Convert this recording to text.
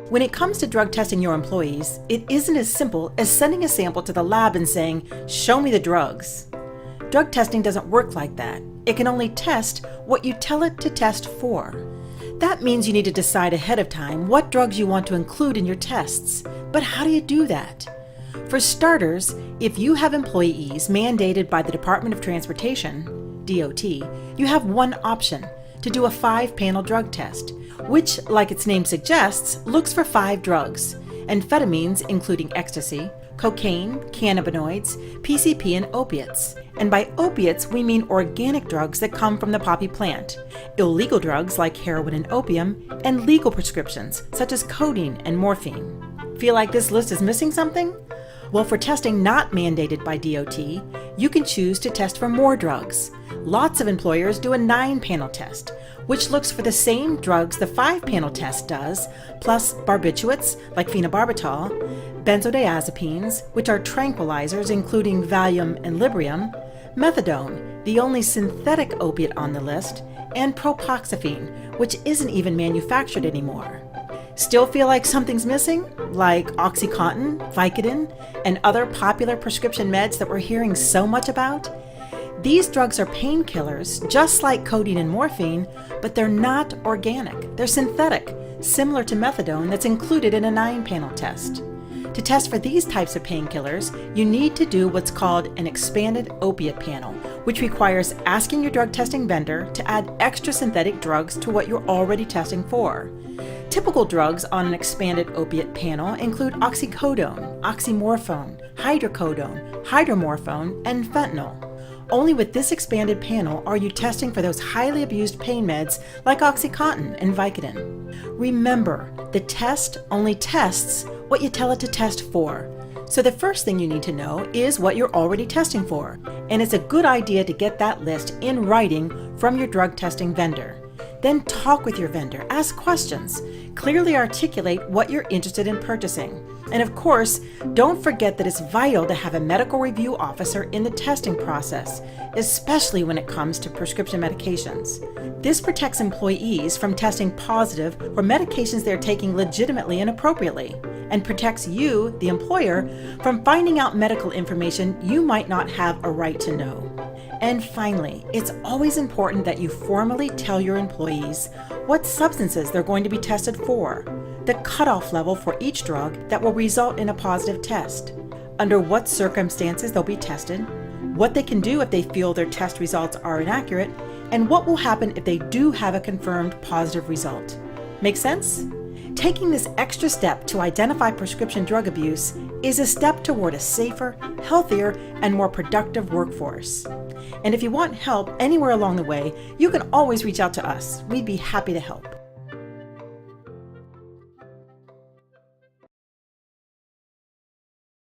When it comes to drug testing your employees, it isn't as simple as sending a sample to the lab and saying, "Show me the drugs." Drug testing doesn't work like that. It can only test what you tell it to test for. That means you need to decide ahead of time what drugs you want to include in your tests. But how do you do that? For starters, if you have employees mandated by the Department of Transportation, DOT, you have one option: to do a 5-panel drug test, which, like its name suggests, looks for 5 drugs: amphetamines, including ecstasy, cocaine, cannabinoids, PCP, and opiates. And by opiates, we mean organic drugs that come from the poppy plant, illegal drugs like heroin and opium, and legal prescriptions such as codeine and morphine. Feel like this list is missing something? Well, for testing not mandated by DOT, you can choose to test for more drugs. Lots of employers do a 9-panel test, which looks for the same drugs the 5-panel test does, plus barbiturates like phenobarbital, benzodiazepines, which are tranquilizers including Valium and Librium, methadone, the only synthetic opiate on the list, and propoxyphene, which isn't even manufactured anymore. Still feel like something's missing? Like OxyContin, Vicodin, and other popular prescription meds that we're hearing so much about? These drugs are painkillers, just like codeine and morphine, but they're not organic. They're synthetic, similar to methadone that's included in a 9-panel test. To test for these types of painkillers, you need to do what's called an expanded opiate panel, which requires asking your drug testing vendor to add extra synthetic drugs to what you're already testing for. Typical drugs on an expanded opiate panel include oxycodone, oxymorphone, hydrocodone, hydromorphone, and fentanyl. Only with this expanded panel are you testing for those highly abused pain meds like OxyContin and Vicodin. Remember, the test only tests what you tell it to test for. So the first thing you need to know is what you're already testing for, and it's a good idea to get that list in writing from your drug testing vendor. Then talk with your vendor, ask questions, clearly articulate what you're interested in purchasing. And of course, don't forget that it's vital to have a medical review officer in the testing process, especially when it comes to prescription medications. This protects employees from testing positive for medications they're taking legitimately and appropriately, and protects you, the employer, from finding out medical information you might not have a right to know. And finally, it's always important that you formally tell your employees what substances they're going to be tested for, the cutoff level for each drug that will result in a positive test, under what circumstances they'll be tested, what they can do if they feel their test results are inaccurate, and what will happen if they do have a confirmed positive result. Make sense? Taking this extra step to identify prescription drug abuse is a step toward a safer, healthier, and more productive workforce. And if you want help anywhere along the way, you can always reach out to us. We'd be happy to help.